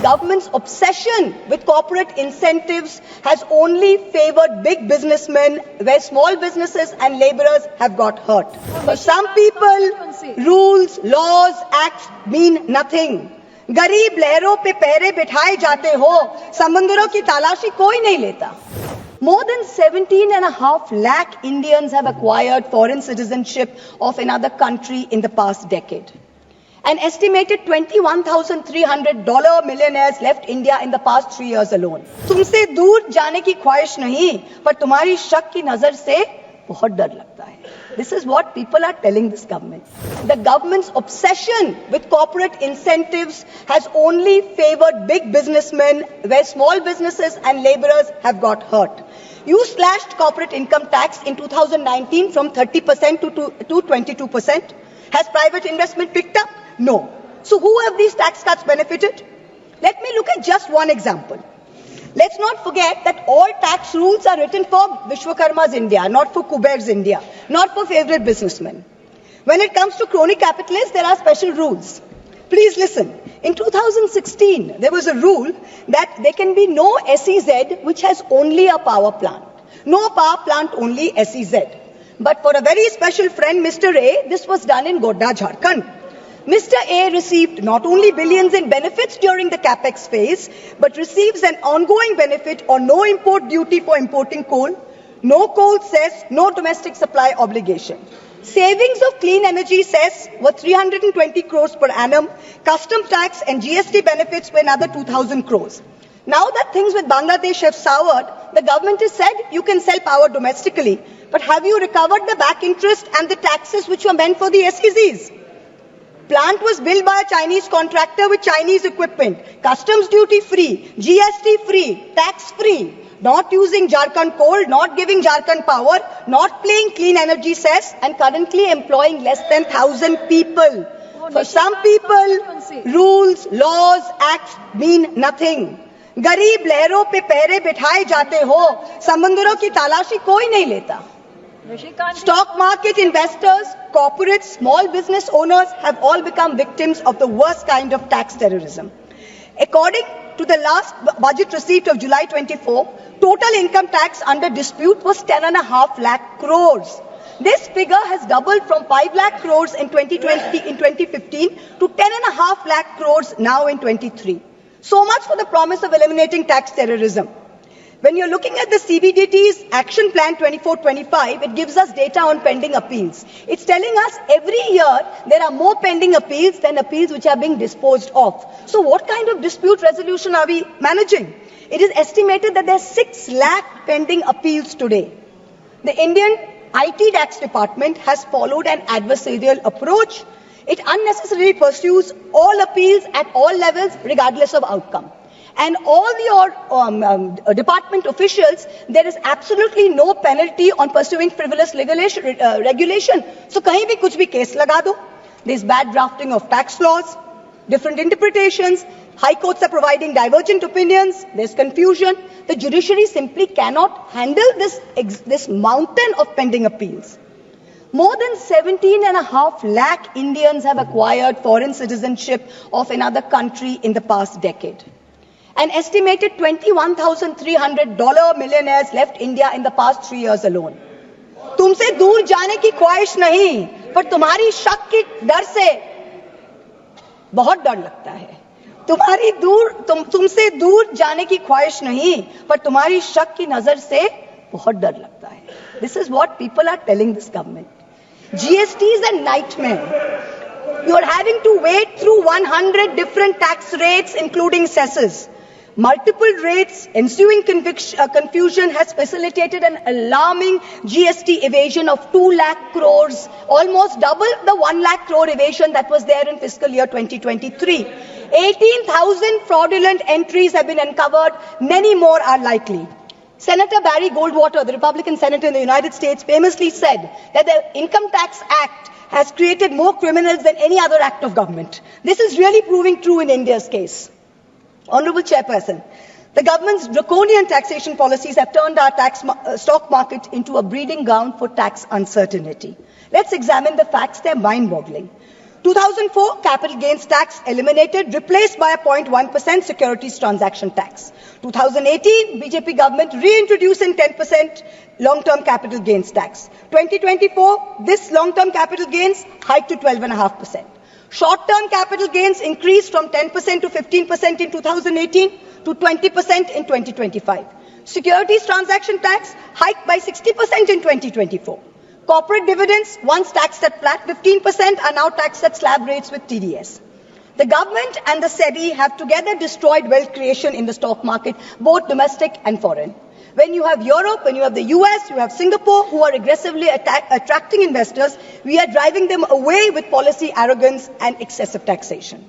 government's obsession with corporate incentives has only favored big businessmen, where small businesses and laborers have got hurt. For some people, rules, laws, acts mean nothing. गरीब लहरों पे पैरे बिठाए जाते हो, समंदरों की तलाशी कोई नहीं लेता. More than 17.5 lakh Indians have acquired foreign citizenship of another country in the past decade. An estimated $21,300 millionaires left India in the past 3 years alone. तुमसे दूर जाने की ख्वाहिश नहीं, पर तुम्हारी शक की नजर से बहुत डर लगता है. This is what people are telling this government. The government's obsession with corporate incentives has only favored big businessmen, where small businesses and laborers have got hurt. You slashed corporate income tax in 2019 from 30% to 22%. Has private investment picked up? No. So who have these tax cuts benefited? Let me look at just one example. Let's not forget that all tax rules are written for Vishwakarma's India, not for Kuber's India, not for favorite businessmen. When it comes to crony capitalists, there are special rules. Please listen. In 2016, there was a rule that there can be no SEZ which has only a power plant. No power plant, only SEZ. But for a very special friend, Mr. A, this was done in Godda, Jharkhand. Mr. A received not only billions in benefits during the capex phase, but receives an ongoing benefit on no import duty for importing coal, no coal cess, no domestic supply obligation. Savings of clean energy cess were 320 crores per annum, custom tax and GST benefits were another 2,000 crores. Now that things with Bangladesh have soured, the government has said you can sell power domestically, but have you recovered the back interest and the taxes which were meant for the SEZs? Plant was built by a Chinese contractor with Chinese equipment, customs duty free, GST free, tax free, not using Jharkhand coal, not giving Jharkhand power, not paying clean energy cess, and currently employing less than 1,000 people. For some people, rules, laws, acts mean nothing. गरीब लहरों पे पैरे बिठाए जाते हो, समंदरों की तलाशी कोई नहीं लेता. Stock market investors, corporates, small business owners have all become victims of the worst kind of tax terrorism. According to the last budget receipt of July 24, total income tax under dispute was 10.5 lakh crores. This figure has doubled from 5 lakh crores in 2015 to 10.5 lakh crores now in 23. So much for the promise of eliminating tax terrorism. When you're looking at the CBDT's Action Plan 24-25, it gives us data on pending appeals. It's telling us every year there are more pending appeals than appeals which are being disposed of. So what kind of dispute resolution are we managing? It is estimated that there are 6 lakh pending appeals today. The Indian IT tax department has followed an adversarial approach. It unnecessarily pursues all appeals at all levels regardless of outcome. And all your department officials, there is absolutely no penalty on pursuing frivolous regulation. So kahin bhi kuch bhi case laga do. There's bad drafting of tax laws, different interpretations, high courts are providing divergent opinions, there's confusion. The judiciary simply cannot handle this mountain of pending appeals. More than 17.5 lakh Indians have acquired foreign citizenship of another country in the past decade. An estimated $21,300 millionaires left India in the past 3 years alone. तुमसे दूर जाने की ख्वाहिश नहीं, पर तुम्हारी शक की डर से बहुत डर लगता है. तुमसे दूर जाने की ख्वाहिश नहीं, पर तुम्हारी शक की नजर से बहुत डर लगता है. This is what people are telling this government. GST is a nightmare. You are having to wade through 100 different tax rates, including cesses. Multiple rates, ensuing confusion has facilitated an alarming GST evasion of 2 lakh crores, almost double the 1 lakh crore evasion that was there in fiscal year 2023. 18,000 fraudulent entries have been uncovered, many more are likely. Senator Barry Goldwater, the Republican senator in the United States, famously said that the Income Tax Act has created more criminals than any other act of government. This is really proving true in India's case. Honorable Chairperson, the government's draconian taxation policies have turned our stock market into a breeding ground for tax uncertainty. Let's examine the facts, they're mind-boggling. 2004 capital gains tax eliminated, replaced by a 0.1% securities transaction tax. 2018 BJP government reintroducing 10% long-term capital gains tax. 2024 this long-term capital gains hiked to 12.5%. Short-term capital gains increased from 10% to 15% in 2018 to 20% in 2025. Securities transaction tax hiked by 60% in 2024. Corporate dividends, once taxed at flat 15%, are now taxed at slab rates with TDS. The government and the SEBI have together destroyed wealth creation in the stock market, both domestic and foreign. When you have Europe, when you have the US, you have Singapore, who are aggressively attracting investors, we are driving them away with policy arrogance and excessive taxation.